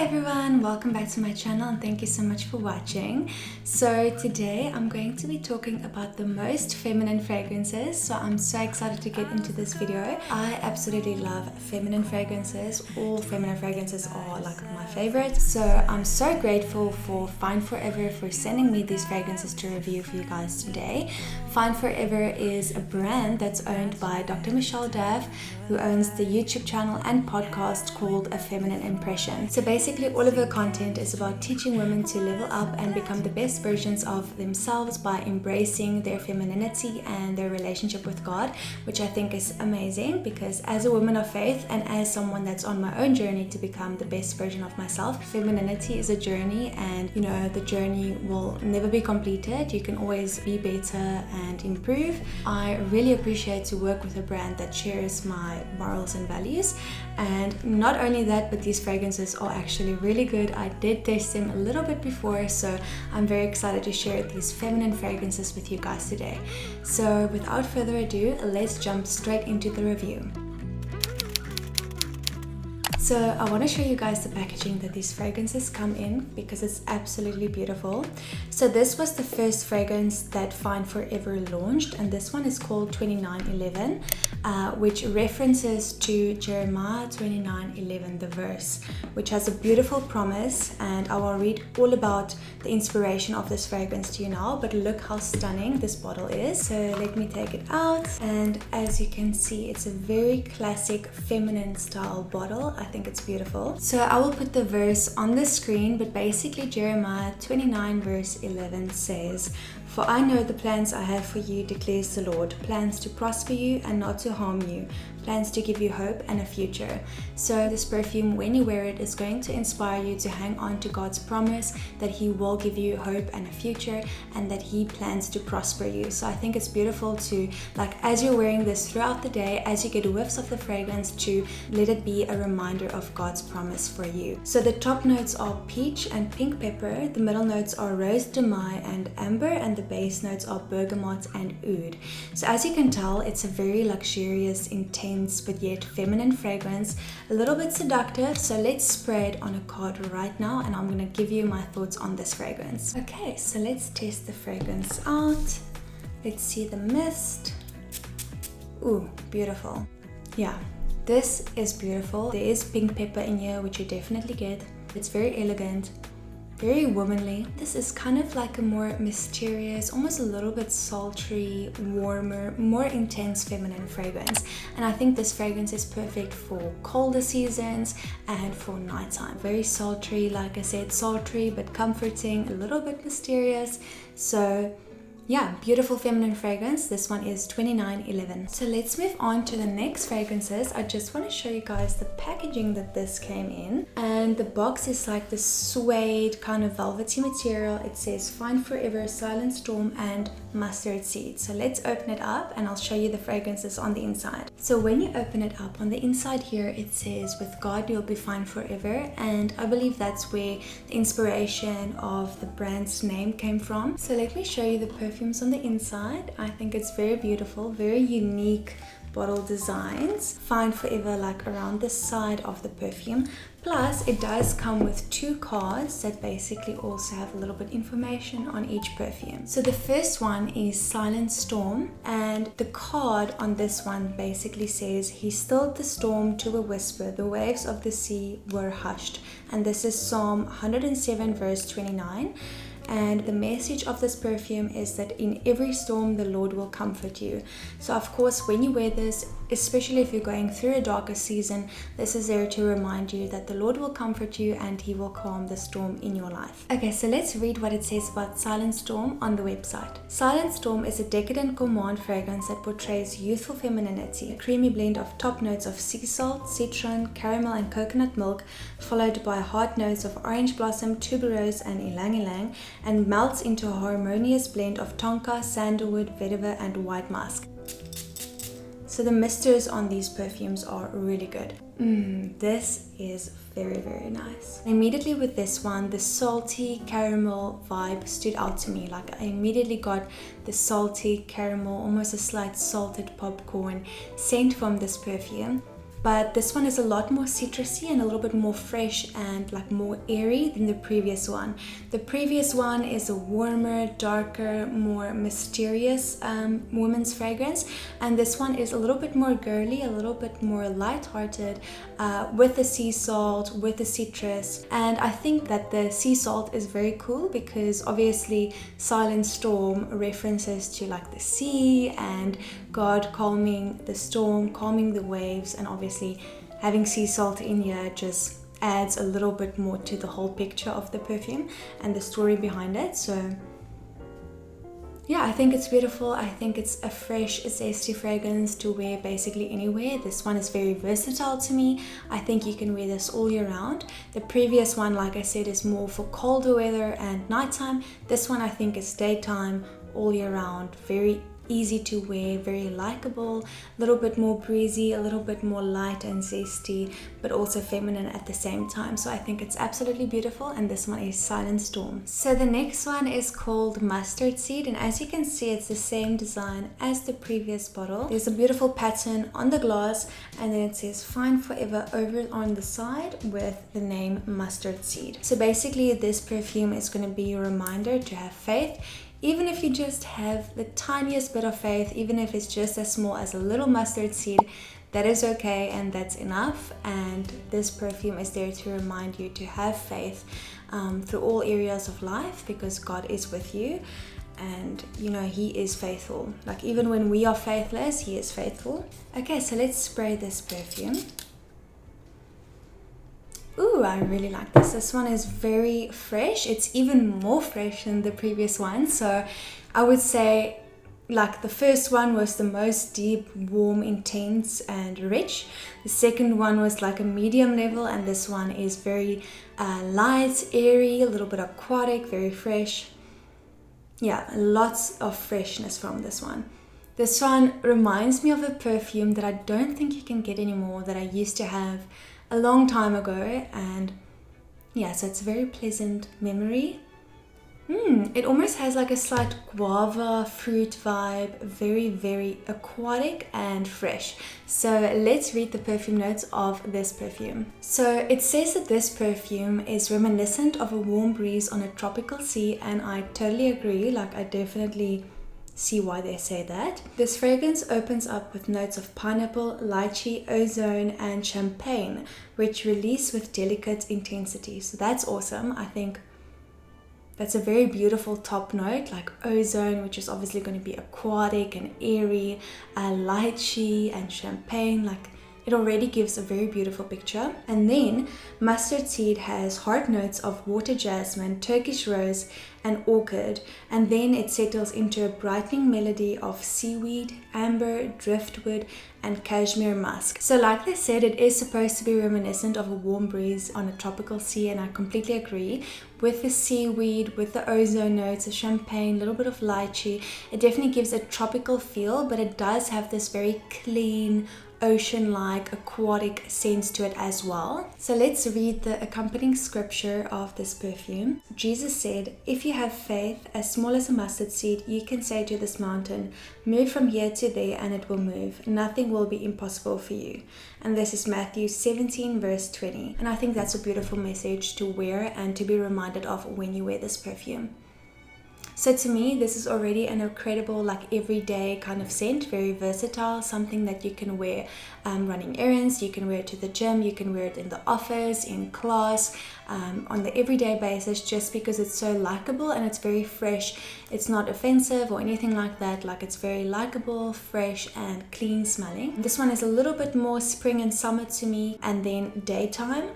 everyone, welcome back to my channel and thank you so much for watching. So today I'm going to be talking about the most feminine fragrances. So I'm so excited to get into this video. I absolutely love feminine fragrances. All feminine fragrances are like my favorite. So I'm so grateful for Find Forever for sending me these fragrances to review for you guys today. Find Forever is a brand that's owned by Dr. Michelle Duff, who owns the YouTube channel and podcast called A Feminine Impression. So basically all of her content is about teaching women to level up and become the best versions of themselves by embracing their femininity and their relationship with God, which I think is amazing because as a woman of faith and as someone that's on my own journey to become the best version of myself, femininity is a journey, and you know, the journey will never be completed. You can always be better and improve. I really appreciate to work with a brand that shares my morals and values, and not only that, but these fragrances are actually really good. I did taste them a little bit before, so I'm very excited to share these feminine fragrances with you guys today. So without further ado, let's jump straight into the review. So I want to show you guys the packaging that these fragrances come in because it's absolutely beautiful. So this was the first fragrance that Find Forever launched, and this one is called 29:11, which references to Jeremiah 29:11, the verse, which has a beautiful promise, and I will read all about the inspiration of this fragrance to you now, but look how stunning this bottle is. So let me take it out, and as you can see, it's a very classic feminine style bottle. I think it's beautiful. So I will put the verse on the screen, but basically Jeremiah 29 verse 11 says, "For I know the plans I have for you, declares the Lord, plans to prosper you and not to harm you, plans to give you hope and a future." So this perfume, when you wear it, is going to inspire you to hang on to God's promise that He will give you hope and a future, and that He plans to prosper you. So I think it's beautiful to, like, as you're wearing this throughout the day, as you get whiffs of the fragrance, to let it be a reminder of God's promise for you. So the top notes are peach and pink pepper, the middle notes are rose demaille and amber, and the base notes are bergamot and oud. So as you can tell, it's a very luxurious, intense but yet feminine fragrance, a little bit seductive. So let's spray it on a card right now, and I'm going to give you my thoughts on this fragrance. Okay, so let's test the fragrance out. Let's see the mist. Ooh, beautiful. Yeah, this is beautiful. There is pink pepper in here, which you definitely get. It's very elegant, very womanly. This is kind of like a more mysterious, almost a little bit sultry, warmer, more intense feminine fragrance. And I think this fragrance is perfect for colder seasons and for nighttime. Very sultry, like I said, sultry but comforting, a little bit mysterious. So yeah, beautiful feminine fragrance. This one is 29:11. So let's move on to the next fragrances. I just want to show you guys the packaging that this came in. And the box is like this suede kind of velvety material. It says Find Forever, Silent Storm and Mustard Seed. So let's open it up and I'll show you the fragrances on the inside. So when you open it up, on the inside here it says, "With God you'll be fine forever," and I believe that's where the inspiration of the brand's name came from. So let me show you the perfumes on the inside. I think it's very beautiful, very unique bottle designs. Find Forever like around the side of the perfume. Plus it does come with two cards that basically also have a little bit information on each perfume. So the first one is Silent Storm, and the card on this one basically says, "He stilled the storm to a whisper, the waves of the sea were hushed." And this is Psalm 107 verse 29. And the message of this perfume is that in every storm the Lord will comfort you. So of course when you wear this, especially if you're going through a darker season, this is there to remind you that the Lord will comfort you and He will calm the storm in your life. Okay, so let's read what it says about Silent Storm on the website. Silent Storm is a decadent gourmand fragrance that portrays youthful femininity, a creamy blend of top notes of sea salt, citron, caramel and coconut milk, followed by hard notes of orange blossom, tuberose and ylang-ylang, and melts into a harmonious blend of tonka, sandalwood, vetiver and white musk. So the misters on these perfumes are really good. This is very, very nice. Immediately with this one, the salty caramel vibe stood out to me. Like I immediately got the salty caramel, almost a slight salted popcorn scent from this perfume. but this one is a lot more citrusy and a little bit more fresh and like more airy than the previous one. The previous one is a warmer, darker, more mysterious woman's fragrance, and this one is a little bit more girly, a little bit more light-hearted, with the sea salt, with the citrus. And I think that the sea salt is very cool because obviously Silent Storm references to like the sea and God calming the storm, calming the waves, and obviously having sea salt in here just adds a little bit more to the whole picture of the perfume and the story behind it. So yeah, I think it's beautiful. I think it's a fresh, zesty fragrance to wear basically anywhere. This one is very versatile to me. I think you can wear this all year round. The previous one, like I said, is more for colder weather and nighttime. This one I think is daytime, all year round, very easy to wear, very likable, a little bit more breezy, a little bit more light and zesty, but also feminine at the same time. So I think it's absolutely beautiful, and this one is Silent Storm. So the next one is called Mustard Seed, and as you can see, it's the same design as the previous bottle. There's a beautiful pattern on the glass, and then it says Find Forever over on the side with the name Mustard Seed. So basically this perfume is going to be a reminder to have faith. Even if you just have the tiniest bit of faith, even if it's just as small as a little mustard seed, that is okay and that's enough. And this perfume is there to remind you to have faith through all areas of life, because God is with you and you know He is faithful. Like even when we are faithless, He is faithful. Okay, so let's spray this perfume. Ooh, I really like this. This one is very fresh. It's even more fresh than the previous one. So I would say like the first one was the most deep, warm, intense and rich. The second one was like a medium level, and this one is very light, airy, a little bit aquatic, very fresh. Yeah, lots of freshness from this one. This one reminds me of a perfume that I don't think you can get anymore, that I used to have a long time ago, and yeah, so it's a very pleasant memory. It almost has like a slight guava fruit vibe, very, very aquatic and fresh. So let's read the perfume notes of this perfume. So it says that this perfume is reminiscent of a warm breeze on a tropical sea, and I totally agree. Like I definitely see why they say that. This fragrance opens up with notes of pineapple, lychee, ozone, and champagne, which release with delicate intensity. So that's awesome. I think that's a very beautiful top note, like ozone, which is obviously going to be aquatic and airy, lychee and champagne. Like it already gives a very beautiful picture. And then mustard seed has hard notes of water jasmine, Turkish rose, and orchid, and then it settles into a brightening melody of seaweed, amber, driftwood, and cashmere musk. So like they said, it is supposed to be reminiscent of a warm breeze on a tropical sea, and I completely agree. With the seaweed, with the ozone notes, the champagne, a little bit of lychee, it definitely gives a tropical feel, but it does have this very clean, ocean-like, aquatic sense to it as well. So let's read the accompanying scripture of this perfume. Jesus said, "If you have faith as small as a mustard seed, you can say to this mountain, move from here to there, and it will move. Nothing will be impossible for you." And this is Matthew 17 verse 20. And I think that's a beautiful message to wear and to be reminded of when you wear this perfume. So to me, this is already an incredible, like everyday kind of scent, very versatile, something that you can wear running errands, you can wear it to the gym, you can wear it in the office, in class, on the everyday basis, just because it's so likable and it's very fresh. It's not offensive or anything like that. Like it's very likable, fresh, and clean smelling. This one is a little bit more spring and summer to me, and then daytime,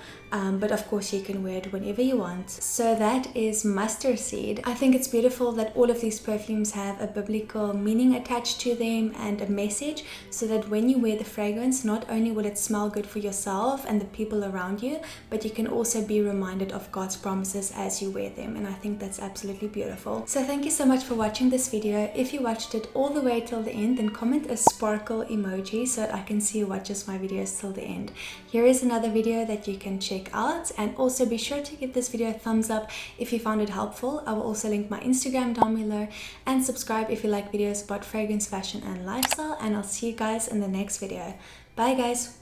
but of course you can wear it whenever you want. So that is mustard seed. I think it's beautiful that all of these perfumes have a biblical meaning attached to them and a message, so that when you wear the fragrance, not only will it smell good for yourself and the people around you, but you can also be reminded of God's promises as you wear them, and I think that's absolutely beautiful. So thank you so much for watching this video. If you watched it all the way till the end, then comment a sparkle emoji so that I can see who watches my videos till the end. Here is another video that you can check out, and also be sure to give this video a thumbs up if you found it helpful. I will also link my Instagram down below, and subscribe if you like videos about fragrance, fashion, and lifestyle, and I'll see you guys in the next video. Bye guys!